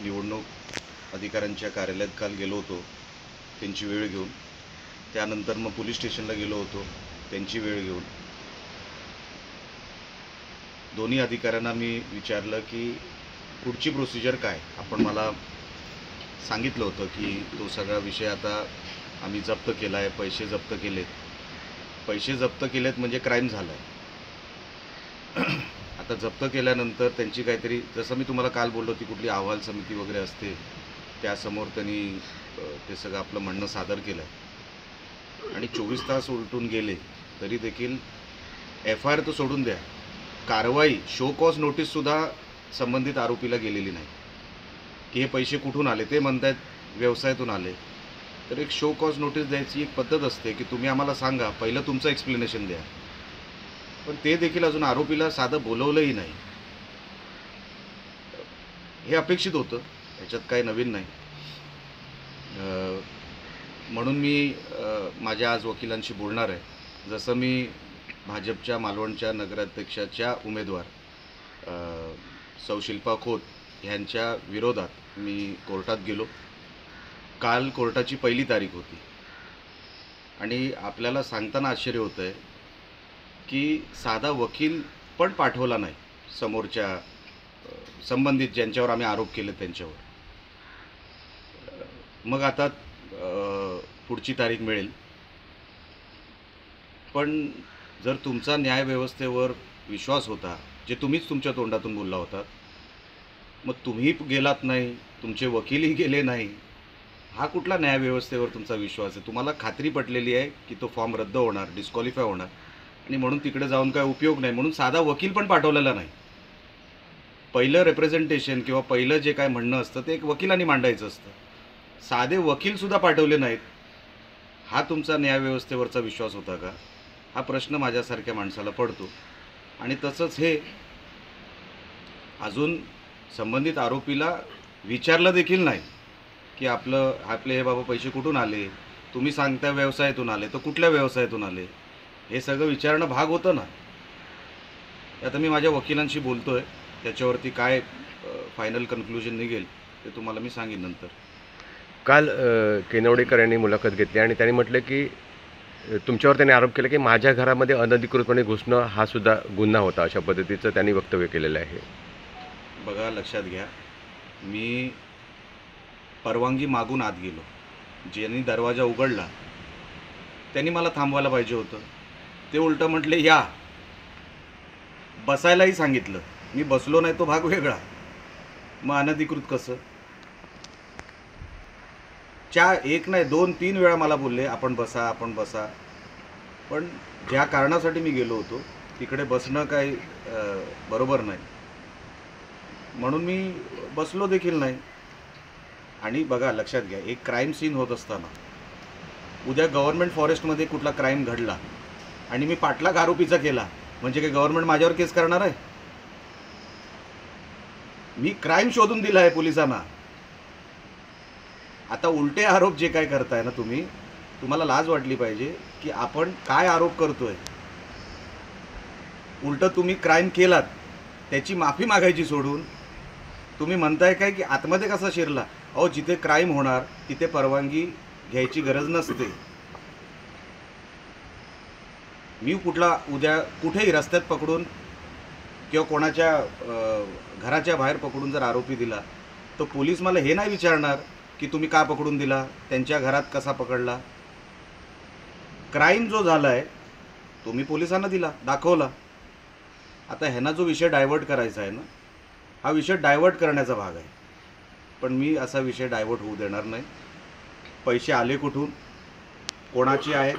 निवडणूक अधिकाऱ्यांच्या कार्यालयात काल गेलो होतो त्यांची वेळ घेऊन, त्यानंतर मग पोलीस स्टेशनला गेलो होतो त्यांची वेळ घेऊन. दोन्ही अधिकाऱ्यांना मी विचारलं की पुढची प्रोसिजर काय. आपण मला सांगितलं होतं की तो सगळा विषय आता आम्ही जप्त केला आहे, पैसे जप्त केलेत. पैसे जप्त केलेत म्हणजे क्राईम झाला आहे. आता जप्त केल्यानंतर त्यांची काहीतरी, जसं मी तुम्हाला काल बोललो, ती कुठली अहवाल समिती वगैरे असते त्यासमोर त्यांनी ते सगळं आपलं म्हणणं सादर केलं आहे. आणि 24 तास उलटून गेले तरी देखील FIR तर सोडून द्या, कारवाई शो कॉज नोटीससुद्धा संबंधित आरोपीला गेलेली नाही. की हे पैसे कुठून आले ते म्हणतायत व्यवसायातून आले, तर एक शो कॉज नोटीस द्यायची एक पद्धत असते की तुम्ही आम्हाला सांगा, पहिलं तुमचं एक्सप्लेनेशन द्या. पण ते देखील अजून आरोपीला साधं बोलवलंही नाही. हे अपेक्षित होतं, याच्यात काही नवीन नाही. म्हणून मी माझ्या आज वकिलांशी बोलणार आहे. जसं मी भाजपच्या मालवणच्या नगराध्यक्षाच्या उमेदवार सौ शिल्पा खोत ह्यांच्या विरोधात मी कोर्टात गेलो. काल कोर्टाची पहिली तारीख होती आणि आपल्याला सांगताना आश्चर्य होतं आहे की साधा वकील पण पाठवला नाही समोरच्या संबंधित ज्यांच्यावर आम्ही आरोप केले त्यांच्यावर. मग आता पुढची तारीख मिळेल. पण जर तुमचा न्यायव्यवस्थेवर विश्वास होता, जे तुम्हीच तुमच्या तोंडातून बोलला होतात, मग तुम्ही गेलात नाही, तुमचे वकीलही गेले नाही, हा कुठला न्यायव्यवस्थेवर तुमचा विश्वास आहे? तुम्हाला खात्री पटलेली आहे की तो फॉर्म रद्द होणार, डिस्क्वालिफाय होणार, आणि म्हणून तिकडे जाऊन काय उपयोग नाही, म्हणून साधा वकील पण पाठवलेला नाही. पहिलं रिप्रेझेंटेशन किंवा पहिलं जे काय म्हणणं असतं ते एक वकिलांनी मांडायचं असतं. साधे वकीलसुद्धा पाठवले नाहीत. हा तुमचा न्यायव्यवस्थेवरचा विश्वास होता का? हा प्रश्न माझ्यासारख्या माणसाला पडतो. आणि तसंच हे अजून संबंधित आरोपीला विचारलं देखील नाही की आपले हे बाबा पैसे कुठून आले, तुम्ही सांगता व्यवसायातून आले, तर कुठल्या व्यवसायातून आले, हे सगळं विचारणं भाग होतं ना. आता मी माझ्या वकिलांशी बोलतो आहे, त्याच्यावरती काय फायनल कन्क्लुजन निघेल ते तुम्हाला मी सांगेन नंतर. काल केनवडेकर यांनी मुलाखत घेतली आणि त्यांनी म्हटलं की तुमच्यावर त्यांनी आरोप केला की माझ्या घरामध्ये अनधिकृतपणे घुसणं हा सुद्धा गुन्हा होता, अशा पद्धतीचं त्यांनी वक्तव्य केलेलं आहे. बघा, लक्षात घ्या, मी परवानगी मागून आत गेलो. ज्यांनी दरवाजा उघडला त्यांनी मला थांबवायला पाहिजे होतं. ते उलटं म्हटले या, बसायलाही सांगितलं. मी बसलो नाही तो भाग वेगळा, मग अनधिकृत कसं? एक नाही 2-3 वेळा मला बोलले आपण बसा, आपण बसा. पण ज्या कारणासाठी मी गेलो होतो तिकडे बसणं काही बरोबर नाही, म्हणून मी बसलो देखील नाही. आणि बघा, लक्षात घ्या, एक क्राईम सीन होत असताना उद्या गव्हर्नमेंट फॉरेस्टमध्ये कुठला क्राईम घडला आणि मी पाठलाग आरोपीचा केला म्हणजे काय गव्हर्नमेंट माझ्यावर केस करणार आहे? मी क्राईम शोधून दिला आहे पोलिसांना. आता उलटे आरोप जे काय करताय ना तुम्हाला लाज वाटली पाहिजे की आपण काय आरोप करतोय. उलटं तुम्ही क्राईम केलात त्याची माफी मागायची सोडून तुम्ही म्हणताय काय की आतमध्ये कसा शिरला. अहो, जिथे क्राईम होणार तिथे परवानगी घ्यायची गरज नसते. मी उद्या कुठेही रस्त्यात पकडून किंवा कोणाच्या घराच्या बाहेर पकडून जर आरोपी दिला तर पोलीस मला हे नाही विचारणार की तुम्ही का पकडून दिला, त्यांच्या घरात कसा पकडला. क्राईम जो झाला आहे तो मी पोलिसांना दिला, दाखवला. आता ह्यांना जो विषय डायव्हर्ट करायचा आहे ना, हा विषय डायव्हर्ट करण्याचा भाग आहे. पण मी असा विषय डायव्हर्ट होऊ देणार नाही. पैसे आले कुठून, कोणाचे आहेत,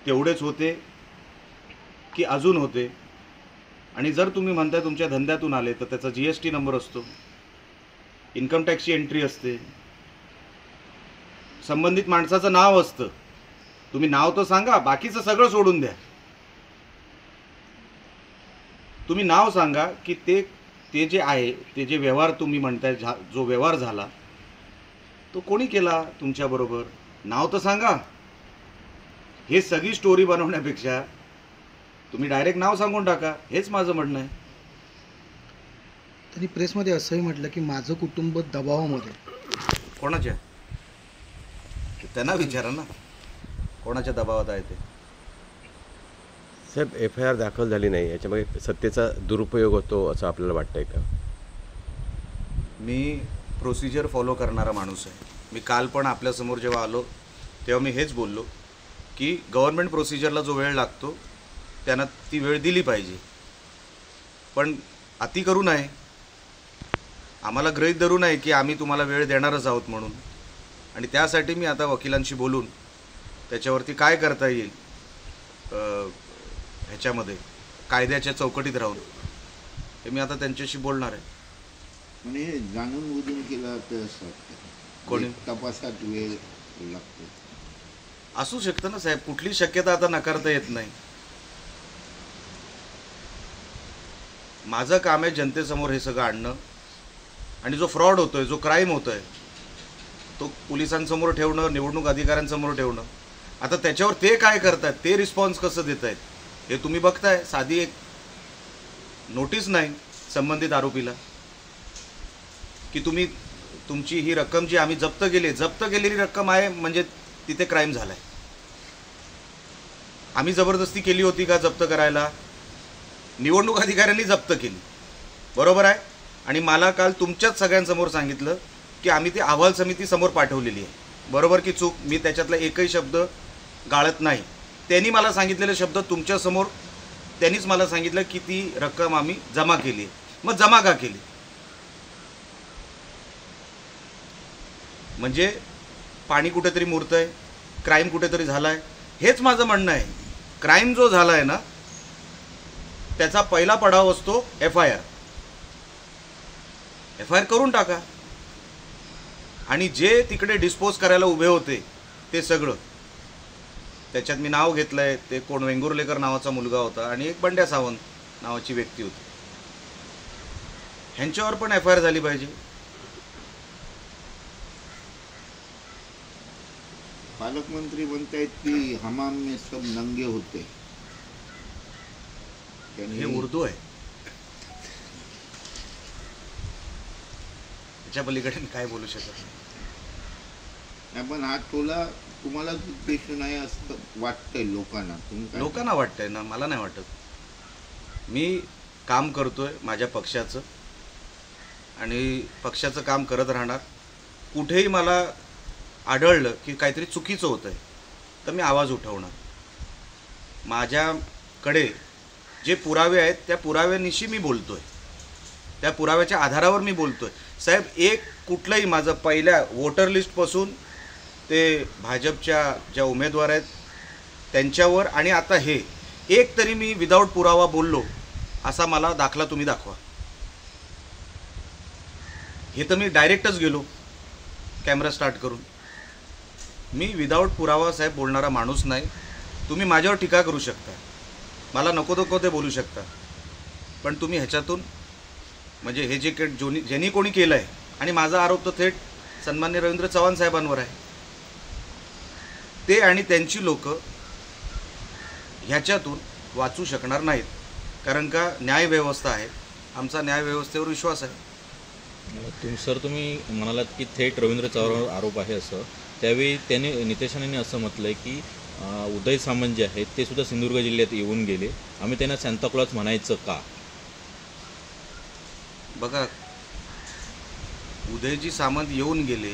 तेवढेच होते की अजून होते? आणि जर तुम्ही म्हणताय तुमच्या धंद्यातून आले तर त्याचा GST नंबर असतो, इन्कम टॅक्सची एंट्री असते, संबंधित माणसाचं नाव असतं. तुम्ही नाव तर सांगा, बाकीचं सगळं सोडून द्या. तुम्ही नाव सांगा की ते जे आहे, ते जे व्यवहार तुम्ही म्हणताय, जो व्यवहार झाला तो कोणी केला तुमच्याबरोबर, नाव तर सांगा. हे सगळी स्टोरी बनवण्यापेक्षा तुम्ही डायरेक्ट नाव सांगून टाका, हेच माझं म्हणणं आहे. त्यांनी प्रेसमध्ये असंही म्हटलं की माझं कुटुंब दबावामध्ये. कोणाच्या? त्यांना विचारा ना कोणाच्या दबावात आहे ते. साहेब, FIR दाखल झाली नाही, याच्यामध्ये सत्तेचा दुरुपयोग होतो असं आपल्याला वाटतंय का? मी प्रोसिजर फॉलो करणारा माणूस आहे. मी काल पण आपल्यासमोर जेव्हा आलो तेव्हा मी हेच बोललो की गव्हर्नमेंट प्रोसिजरला जो वेळ लागतो त्यांना ती वेळ दिली पाहिजे, पण अति करू नये. आम्हाला गृहीत धरू नये की आम्ही तुम्हाला वेळ देणारच आहोत म्हणून. आणि त्यासाठी मी आता वकिलांशी बोलून त्याच्यावरती काय करता येईल ह्याच्यामध्ये कायद्याच्या चौकटीत राहून हे मी आता त्यांच्याशी बोलणार आहे. म्हणजे हे जाणून बुजून केलं तर असं कोणी? तपासात वेळ लागतो. असू शकतं ना साहेब, कुठली शक्यता आता नकारता येत नाही. माझं काम आहे जनतेसमोर हे सगळं आणणं, आणि जो फ्रॉड होतोय, जो क्राईम होतोय तो पोलिसांसमोर ठेवणं, निवडणूक अधिकाऱ्यांसमोर ठेवणं. आता त्याच्यावर ते काय करतात, ते रिस्पॉन्स कसं देत आहेत हे तुम्ही बघताय. साधी एक नोटीस नाही संबंधित आरोपीला की तुमची ही रक्कम जी आम्ही जप्त केलेली रक्कम आहे म्हणजे तिथे क्राईम झालाय. आम्ही जबरदस्ती केली होती का जप्त करायला? निवडणूक अधिकाऱ्यांनी जप्त केली, बरोबर आहे. आणि मला काल तुमच्याच सगळ्यांसमोर सांगितलं की आम्ही ती अहवाल समिती समोर पाठवलेली आहे. बरोबर की चूक? मी त्याच्यातला एकही शब्द गाळत नाही. त्यांनी मला सांगितलेले शब्द तुमच्यासमोर त्यांनीच मला सांगितलं की ती रक्कम आम्ही जमा केली. मग जमा का केली? म्हणजे पाणी कुठेतरी मुरतंय, क्राईम कुठेतरी झाला आहे, हेच माझं म्हणणं आहे. क्राईम जो झाला आहे ना त्याचा पहिला पडाव असतो FIR. FIR करून टाका. आणि जे तिकडे डिस्पोज करायला उभे होते ते सगळं, त्याच्यात मी नाव घेतलंय, ते कोण वेंगुर्लेकर नावाचा मुलगा होता आणि एक बंड्या सावंत नावाची व्यक्ती होती, ह्यांच्यावर पण FIR झाली पाहिजे. पालकमंत्री म्हणतायत की हमाम में सब नंगे होते. हे उर्दू आहे, त्याच्या पलीकडे मी काय बोलू शकत नाही. पण हा टोला तुम्हालाच उद्देश नाही असं वाटतंय लोकांना. लोकांना वाटतंय ना, मला नाही वाटत. मी काम करतोय माझ्या पक्षाचं आणि पक्षाचं काम करत राहणार. कुठेही मला आढळलं की काहीतरी चुकीचं होतं आहे तर मी आवाज उठवणार. माझ्याकडे जे पुरावे आहेत त्या पुराव्यानिशी मी बोलतोय, त्या पुराव्याच्या आधारावर मी बोलतोय. साहेब, एक कुठलंही माझं पहिल्या वोटर लिस्टपासून ते भाजपच्या ज्या उमेदवार आहेत त्यांच्यावर आणि आता हे एक तरी मी विदाऊट पुरावा बोललो असा मला दाखला तुम्ही दाखवा. हे तर मी डायरेक्टच गेलो कॅमेरा स्टार्ट करून. मी विदाऊट पुरावा साहेब बोलणारा माणूस नाही. तुम्ही माझ्यावर टीका करू शकता, मला नको ते बोलू शकता, पण तुम्ही ह्याच्यातून म्हणजे हे जे ज्यांनी कोणी केलं आहे, आणि माझा आरोप तर थेट सन्मान्य रवींद्र चव्हाण साहेबांवर आहे, ते आणि त्यांची लोक ह्याच्यातून वाचू शकणार नाहीत. कारण का न्यायव्यवस्था आहे, आमचा न्यायव्यवस्थेवर विश्वास आहे. सर, तुम्ही म्हणालात की थेट रवींद्र चव्हाणवर आरोप आहे असं. त्यावेळी नितेश राणेंनी असं म्हटलं आहे की उदय सामंत जे आहेत ते सुद्धा सिंधुदुर्ग जिल्ह्यात येऊन गेले, आम्ही त्यांना सांताक्लॉज म्हणायचं का? बघा, उदयजी सामंत येऊन गेले,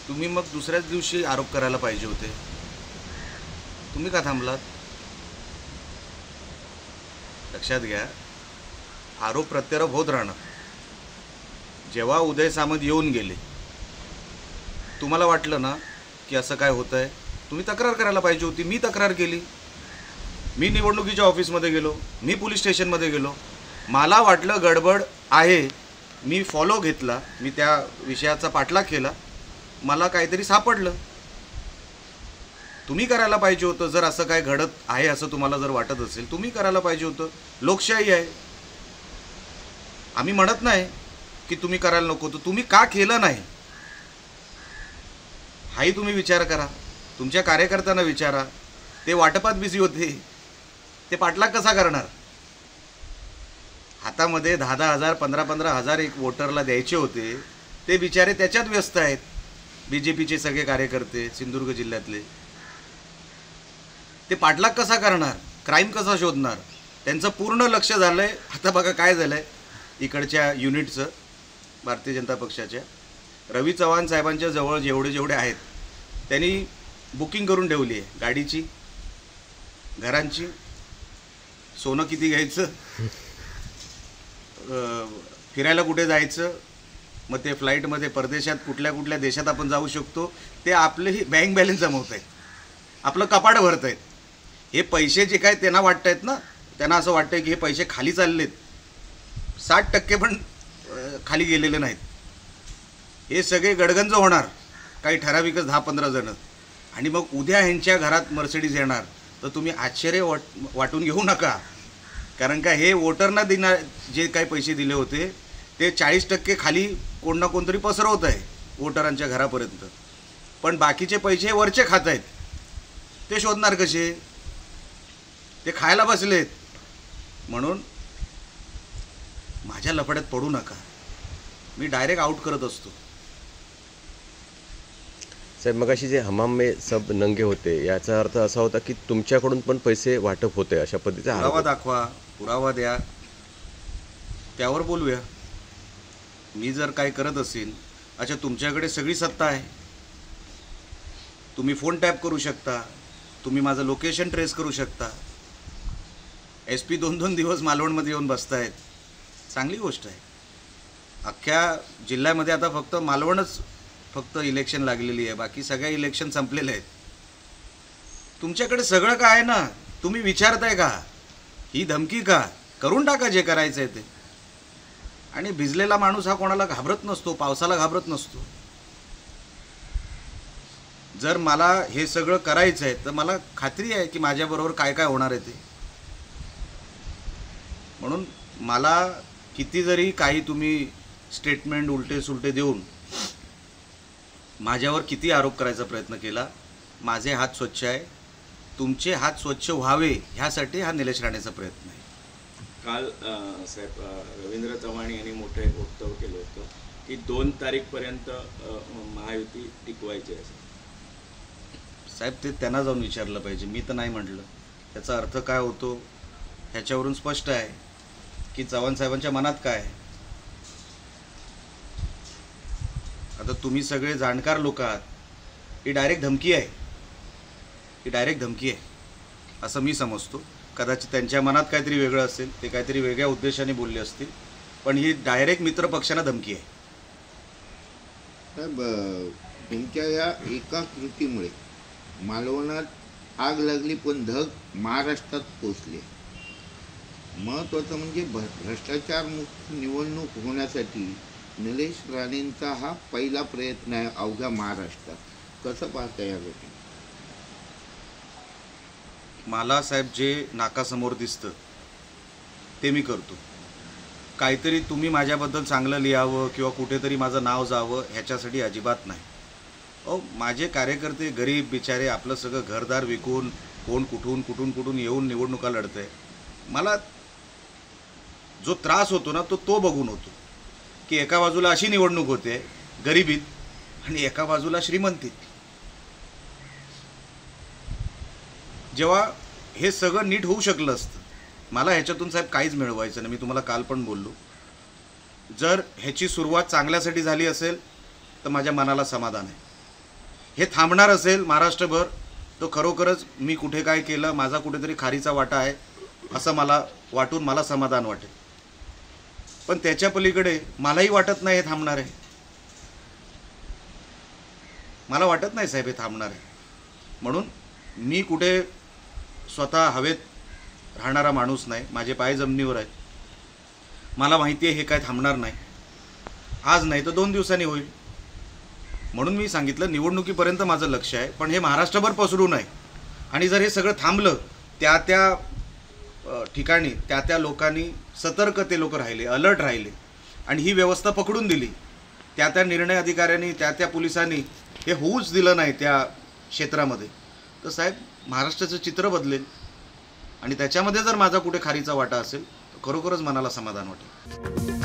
तुम्ही मग दुसऱ्याच दिवशी आरोप करायला पाहिजे होते. तुम्ही का थांबलात? लक्षात घ्या, आरोप प्रत्यारोप होत राहणार. जेव्हा उदय सामंत येऊन गेले, तुम्हाला वाटलं ना की असं काय होतं आहे, तुम्ही तक्रार करायला पाहिजे होती. मी तक्रार केली, मी निवडणुकीच्या ऑफिसमध्ये गेलो, मी पोलीस स्टेशनमध्ये गेलो. मला वाटलं गडबड आहे, मी फॉलो घेतला, मी त्या विषयाचा पाठलाग केला, मला काहीतरी सापडलं. तुम्ही करायला पाहिजे होतं. जर असं काय घडत आहे असं तुम्हाला जर वाटत असेल, तुम्ही करायला पाहिजे होतं. लोकशाही आहे, आम्ही म्हणत नाही की तुम्ही करायला नको होतं. तुम्ही का केलं नाही हाही तुम्ही विचार करा. तुमच्या कार्यकर्त्यांना विचारा, ते वाटपात बिझी होते, ते पाठलाग कसा करणार? हातामध्ये 10,000 15,000 एक वोटरला द्यायचे होते, ते बिचारे त्याच्यात व्यस्त आहेत. BJPचे सगळे कार्यकर्ते सिंधुदुर्ग जिल्ह्यातले ते पाठलाग कसा करणार, क्राईम कसा शोधणार, त्यांचं पूर्ण लक्ष झालं आहे. आता बघा काय झालं आहे इकडच्या युनिटचं, भारतीय जनता पक्षाच्या रवी चव्हाण साहेबांच्या जवळ जेवढे आहेत त्यांनी बुकिंग करून ठेवली आहे गाडीची, घरांची, सोनं किती घ्यायचं, फिरायला कुठे जायचं, मग ते फ्लाईटमध्ये परदेशात कुठल्या कुठल्या देशात आपण जाऊ शकतो, ते आपलेही बँक बॅलन्स जमवत आहेत, आपलं कपाट भरत आहेत. हे पैसे जे काय त्यांना वाटत आहेत ना, त्यांना असं वाटतं की हे पैसे खाली चाललेत, 60% पण खाली गेलेले नाहीत. हे सगळे गडगंज होणार, काही ठराविकच 10-15 जण, आणि मग उद्या ह्यांच्या घरात मर्सिडीज येणार तर तुम्ही आश्चर्य वाटून घेऊ नका. कारण का हे वोटरना देणार जे काही पैसे दिले होते ते 40% खाली कोण ना कोणतरी पसरवत आहे वोटरांच्या घरापर्यंत, पण बाकीचे पैसे वरचे खात आहेत. ते शोधणार कसे, ते खायला बसलेत. म्हणून माझ्या लफड्यात पडू नका, मी डायरेक्ट आउट करत असतो. साहेब मगाशी जे हमाम में सब नंगे होते याचा अर्थ असा होता की तुमच्याकडून पण पैसे वाटप होते अशा पद्धतीचा आरोप पुरावा होता. दाखवा, पुरावा द्या, त्यावर बोलूया. मी जर काय करत असेल, अच्छा तुमच्याकडे सगळी सत्ता आहे, तुम्ही फोन टॅप करू शकता, तुम्ही माझं लोकेशन ट्रेस करू शकता. SP 2-2 दिवस मालवणमध्ये येऊन बसतायत, चांगली गोष्ट आहे. अख्ख्या जिल्ह्यामध्ये आता फक्त इलेक्शन लागलेली आहे, बाकी सगळ्या इलेक्शन संपलेले आहेत. तुमच्याकडे सगळं काय आहे ना, तुम्ही विचारताय का ही धमकी का, करून टाका जे करायचं आहे ते. आणि भिजलेला माणूस हा कोणाला घाबरत नसतो, पावसाला घाबरत नसतो. जर मला हे सगळं करायचं आहे तर मला खात्री आहे की माझ्याबरोबर काय काय होणार आहे ते. म्हणून मला किती जरी काही तुम्ही स्टेटमेंट उलटे सुलटे देऊन माझ्यावर किती आरोप करायचा प्रयत्न केला, माझे हात स्वच्छ आहे, तुमचे हात स्वच्छ व्हावे ह्यासाठी हा निलेश राणेचा प्रयत्न आहे. काल साहेब रवींद्र चव्हाण यांनी मोठं एक वक्तव्य केलं होतं की 2 तारीखपर्यंत महायुती टिकवायची आहे. साहेब ते त्यांना जाऊन विचारलं पाहिजे, मी तर नाही म्हटलं. त्याचा अर्थ काय होतो ह्याच्यावरून स्पष्ट आहे की चव्हाण साहेबांच्या मनात काय आहे. आता तुम्ही सगळे जाणकार लोक आहात, ही डायरेक्ट धमकी आहे, ही डायरेक्ट धमकी आहे असं मी समजतो. कदाचित त्यांच्या मनात काहीतरी वेगळं असेल, ते काहीतरी वेगळ्या उद्देशाने बोलले असतील, पण ही डायरेक्ट मित्रपक्षांना धमकी आहे. साहेब तुमच्या या एका कृतीमुळे मालवणात आग लागली, पण धग महाराष्ट्रात पोचली. महत्त्वाचं म्हणजे भ्रष्टाचारमुक्त निवडणूक होण्यासाठी निलेश राणेंचा हा पहिला प्रयत्न आहे अवघ्या महाराष्ट्रात. कसं पाहता या गोष्टी? मला साहेब जे नाकासमोर दिसतं ते मी करतो. काहीतरी तुम्ही माझ्याबद्दल चांगलं लिहावं किंवा कुठेतरी माझं नाव जावं ह्याच्यासाठी अजिबात नाही. माझे कार्यकर्ते गरीब बिचारे आपलं सगळं घरदार विकून कोण कुठून येऊन निवडणुका लढत आहे. मला जो त्रास होतो ना तो बघून होतो की एका बाजूला अशी निवडणूक होते गरिबीत आणि एका बाजूला श्रीमंतीत. जेव्हा हे सगळं नीट होऊ शकलं असतं, मला ह्याच्यातून साहेब काहीच मिळवायचं नाही. मी तुम्हाला काल पण बोललो, जर ह्याची सुरुवात चांगल्यासाठी झाली असेल तर माझ्या मनाला समाधान आहे. हे थांबणार असेल महाराष्ट्रभर तर खरोखरच मी कुठे काय केलं, माझा कुठेतरी खारीचा वाटा आहे असं मला वाटून मला समाधान वाटेल. पण त्याच्या पलीकडे मलाही वाटत नाही हे थांबणार आहे. मला वाटत नाही साहेब हे थांबणार आहे. म्हणून मी कुठे स्वतः हवेत राहणारा माणूस नाही, माझे पाय जमिनीवर आहेत. मला माहिती आहे हे काय थांबणार नाही, आज नाही तर 2 दिवसांनी होईल. म्हणून मी सांगितलं निवडणुकीपर्यंत माझं लक्ष आहे, पण हे महाराष्ट्रभर पसरू नये. आणि जर हे सगळं थांबलं, त्या ठिकाणी त्या लोकांनी सतर्क ते लोक राहिले, अलर्ट राहिले आणि ही व्यवस्था पकडून दिली, त्या निर्णय अधिकाऱ्यांनी त्या पोलिसांनी हे होऊच दिलं नाही त्या क्षेत्रामध्ये, तर साहेब महाराष्ट्राचं चित्र बदलेल. आणि त्याच्यामध्ये जर माझा कुठे खारीचा वाटा असेल तर खरोखरच मनाला समाधान वाटेल.